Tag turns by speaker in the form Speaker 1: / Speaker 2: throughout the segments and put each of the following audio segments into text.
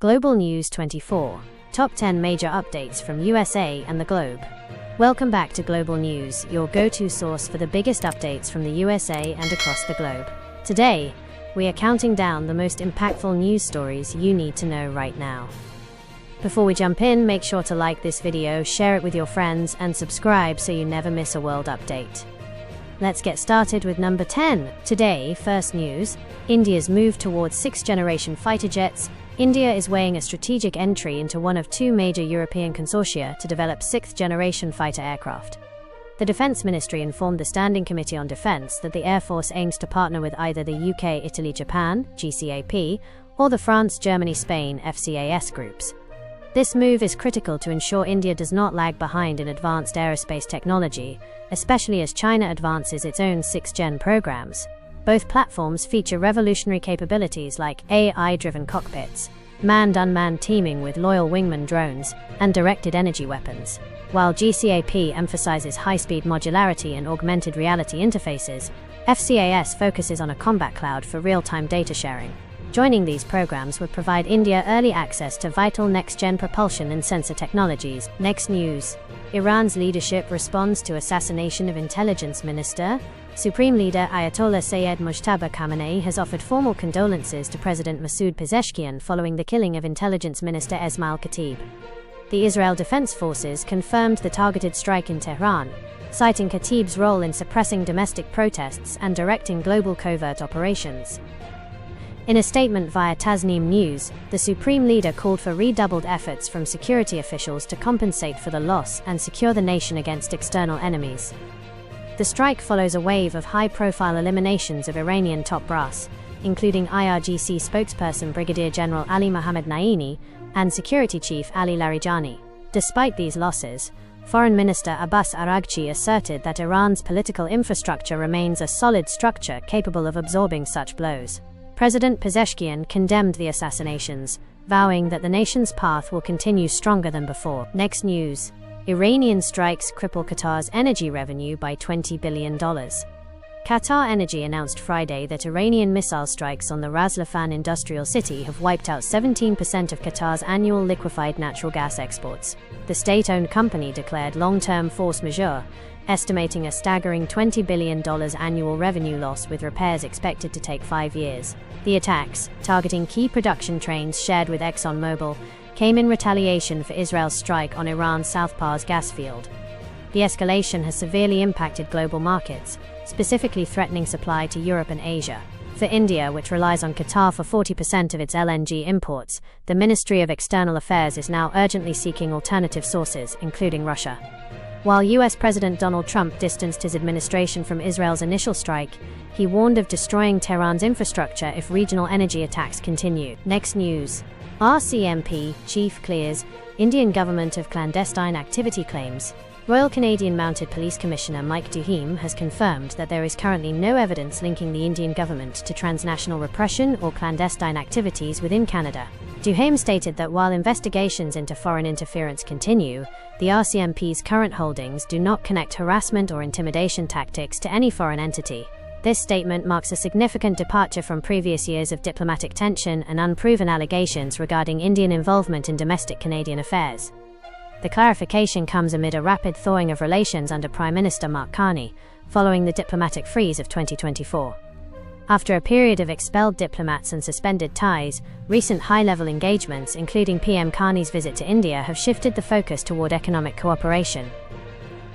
Speaker 1: Global News 24. Top 10 major updates from USA and the globe. Welcome back to Global News, your go-to source for the biggest updates from the USA and across the globe. Today, we are counting down the most impactful news stories you need to know right now. Before we jump in, make sure to like this video, share it with your friends, and subscribe so you never miss a world update. Let's get started with number 10. Today, first news, India's move towards 6th-generation fighter jets. India is weighing a strategic entry into one of two major European consortia to develop 6th-generation fighter aircraft. The Defence Ministry informed the Standing Committee on Defence that the Air Force aims to partner with either the UK, Italy, Japan, GCAP, or the France, Germany, Spain, FCAS groups. This move is critical to ensure India does not lag behind in advanced aerospace technology, especially as China advances its own 6th-gen programs. Both platforms feature revolutionary capabilities like AI-driven cockpits, manned-unmanned teaming with loyal wingman drones, and directed energy weapons. While GCAP emphasizes high-speed modularity and augmented reality interfaces, FCAS focuses on a combat cloud for real-time data sharing. Joining these programs would provide India early access to vital next-gen propulsion and sensor technologies. Next news. Iran's leadership responds to assassination of intelligence minister. Supreme leader Ayatollah Sayyid Mujtaba Khamenei has offered formal condolences to President Masoud Pezeshkian following the killing of intelligence minister Esmail Khatib. The Israel Defense Forces confirmed the targeted strike in Tehran, citing Khatib's role in suppressing domestic protests and directing global covert operations. In a statement via Tasneem News, the Supreme Leader called for redoubled efforts from security officials to compensate for the loss and secure the nation against external enemies. The strike follows a wave of high-profile eliminations of Iranian top brass, including IRGC spokesperson Brigadier General Ali Mohammad Naini and Security Chief Ali Larijani. Despite these losses, Foreign Minister Abbas Araghchi asserted that Iran's political infrastructure remains a solid structure capable of absorbing such blows. President Pezeshkian condemned the assassinations, vowing that the nation's path will continue stronger than before. Next news. Iranian strikes cripple Qatar's energy revenue by $20 billion. Qatar Energy announced Friday that Iranian missile strikes on the Ras Laffan industrial city have wiped out 17% of Qatar's annual liquefied natural gas exports. The state-owned company declared long-term force majeure, estimating a staggering $20 billion annual revenue loss, with repairs expected to take 5 years. The attacks, targeting key production trains shared with ExxonMobil, came in retaliation for Israel's strike on Iran's South Pars gas field. The escalation has severely impacted global markets, specifically threatening supply to Europe and Asia. For India, which relies on Qatar for 40% of its LNG imports, the Ministry of External Affairs is now urgently seeking alternative sources, including Russia. While US President Donald Trump distanced his administration from Israel's initial strike, he warned of destroying Tehran's infrastructure if regional energy attacks continue. Next news. RCMP chief clears Indian government of clandestine activity claims. Royal Canadian Mounted Police Commissioner Mike Duheme has confirmed that there is currently no evidence linking the Indian government to transnational repression or clandestine activities within Canada. Duheme stated that while investigations into foreign interference continue, the RCMP's current holdings do not connect harassment or intimidation tactics to any foreign entity. This statement marks a significant departure from previous years of diplomatic tension and unproven allegations regarding Indian involvement in domestic Canadian affairs. The clarification comes amid a rapid thawing of relations under Prime Minister Mark Carney, following the diplomatic freeze of 2024. After a period of expelled diplomats and suspended ties, recent high-level engagements, including PM Carney's visit to India, have shifted the focus toward economic cooperation.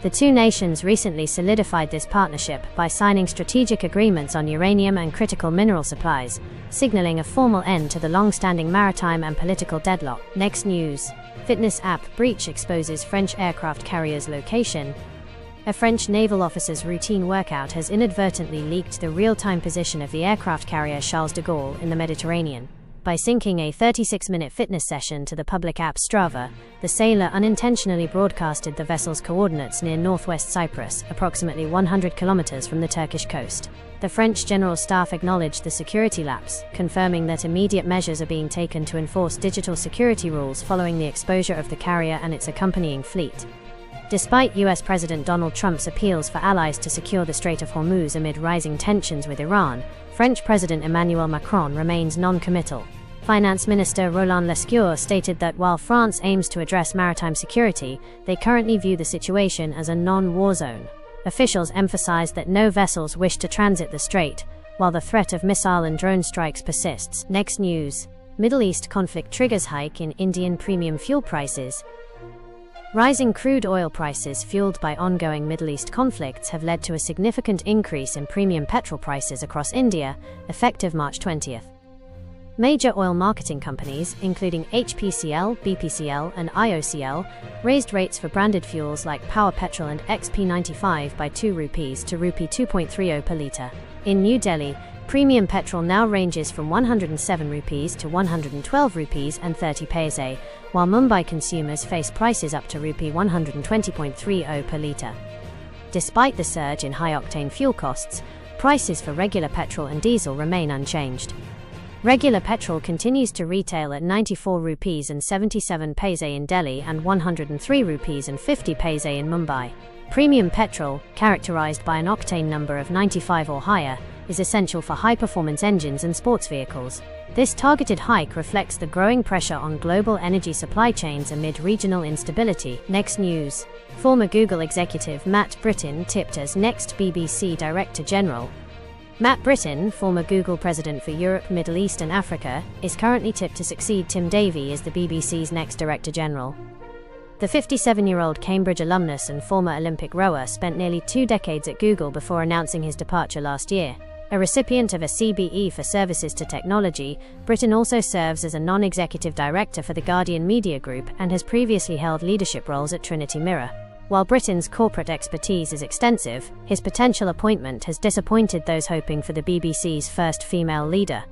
Speaker 1: The two nations recently solidified this partnership by signing strategic agreements on uranium and critical mineral supplies, signaling a formal end to the long-standing maritime and political deadlock. Next news. Fitness app breach exposes French aircraft carrier's location. A French naval officer's routine workout has inadvertently leaked the real-time position of the aircraft carrier Charles de Gaulle in the Mediterranean. By syncing a 36-minute fitness session to the public app Strava, the sailor unintentionally broadcasted the vessel's coordinates near northwest Cyprus, approximately 100 kilometers from the Turkish coast. The French General Staff acknowledged the security lapse, confirming that immediate measures are being taken to enforce digital security rules following the exposure of the carrier and its accompanying fleet. Despite US President Donald Trump's appeals for allies to secure the Strait of Hormuz amid rising tensions with Iran, French President Emmanuel Macron remains non-committal. Finance Minister Roland Lescure stated that while France aims to address maritime security, they currently view the situation as a non-war zone. Officials emphasized that no vessels wish to transit the strait, while the threat of missile and drone strikes persists. Next news. Middle East conflict triggers hike in Indian premium fuel prices. Rising crude oil prices fueled by ongoing Middle East conflicts have led to a significant increase in premium petrol prices across India, effective March 20th. Major oil marketing companies, including HPCL, BPCL, and IOCL, raised rates for branded fuels like Power Petrol and XP95 by 2 rupees to Rupee 2.30 per litre. In New Delhi, premium petrol now ranges from 107 rupees to 112 rupees and 30 paise, while Mumbai consumers face prices up to Rupee 120.30 per litre. Despite the surge in high-octane fuel costs, prices for regular petrol and diesel remain unchanged. Regular petrol continues to retail at 94 rupees and 77 paise in Delhi and 103 rupees and 50 paise in Mumbai. Premium petrol, characterized by an octane number of 95 or higher, is essential for high-performance engines and sports vehicles. This targeted hike reflects the growing pressure on global energy supply chains amid regional instability. Next news. Former Google executive Matt Brittin tipped as next BBC Director General. Matt Brittin, former Google president for Europe, Middle East and Africa, is currently tipped to succeed Tim Davie as the BBC's next Director General. The 57-year-old Cambridge alumnus and former Olympic rower spent nearly 2 decades at Google before announcing his departure last year. A recipient of a CBE for services to technology, Brittin also serves as a non-executive director for the Guardian Media Group and has previously held leadership roles at Trinity Mirror. While Brittin's corporate expertise is extensive, his potential appointment has disappointed those hoping for the BBC's first female leader.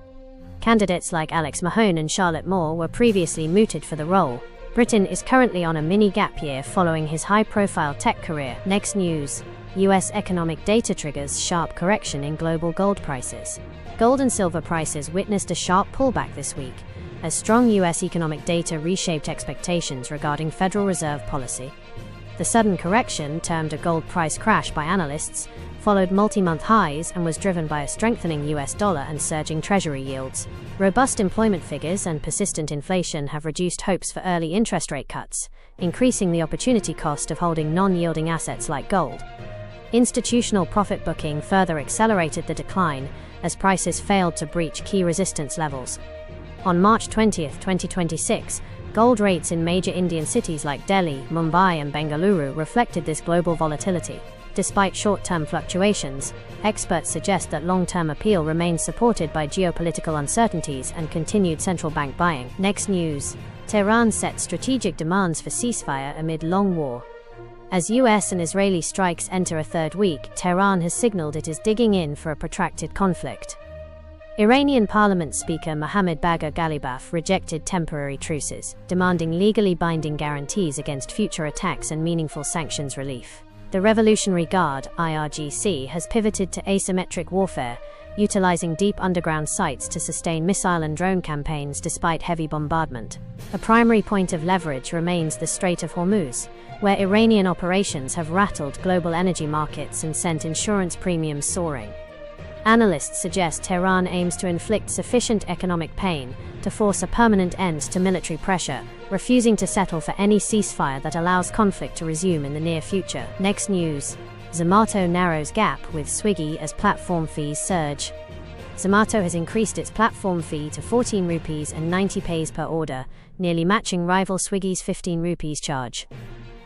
Speaker 1: Candidates like Alex Mahone and Charlotte Moore were previously mooted for the role. Brittin is currently on a mini gap year following his high-profile tech career. Next news. US economic data triggers sharp correction in global gold prices. Gold and silver prices witnessed a sharp pullback this week, as strong US economic data reshaped expectations regarding Federal Reserve policy. The sudden correction, termed a gold price crash by analysts, followed multi-month highs and was driven by a strengthening US dollar and surging Treasury yields. Robust employment figures and persistent inflation have reduced hopes for early interest rate cuts, increasing the opportunity cost of holding non-yielding assets like gold. Institutional profit booking further accelerated the decline, as prices failed to breach key resistance levels. On March 20, 2026, gold rates in major Indian cities like Delhi, Mumbai and Bengaluru reflected this global volatility. Despite short-term fluctuations, experts suggest that long-term appeal remains supported by geopolitical uncertainties and continued central bank buying. Next news. Tehran sets strategic demands for ceasefire amid long war. As US and Israeli strikes enter a third week, Tehran has signaled it is digging in for a protracted conflict. Iranian Parliament Speaker Mohammad Bagher Ghalibaf rejected temporary truces, demanding legally binding guarantees against future attacks and meaningful sanctions relief. The Revolutionary Guard, IRGC, has pivoted to asymmetric warfare, utilizing deep underground sites to sustain missile and drone campaigns despite heavy bombardment. A primary point of leverage remains the Strait of Hormuz, where Iranian operations have rattled global energy markets and sent insurance premiums soaring. Analysts suggest Tehran aims to inflict sufficient economic pain to force a permanent end to military pressure, refusing to settle for any ceasefire that allows conflict to resume in the near future. Next news. Zomato narrows gap with Swiggy as platform fees surge. Zomato has increased its platform fee to 14 rupees and 90 paise per order, nearly matching rival Swiggy's 15 rupees charge.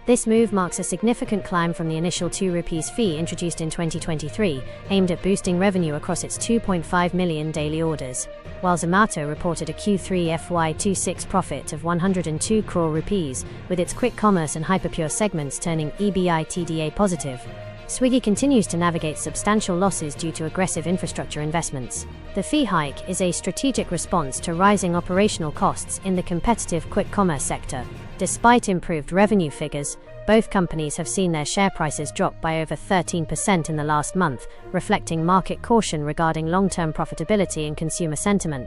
Speaker 1: This move marks a significant climb from the initial 2 rupees fee introduced in 2023, aimed at boosting revenue across its 2.5 million daily orders. While Zomato reported a Q3 FY26 profit of 102 crore rupees, with its quick commerce and hyperpure segments turning EBITDA positive, Swiggy continues to navigate substantial losses due to aggressive infrastructure investments. The fee hike is a strategic response to rising operational costs in the competitive quick commerce sector. Despite improved revenue figures, both companies have seen their share prices drop by over 13% in the last month, reflecting market caution regarding long-term profitability and consumer sentiment.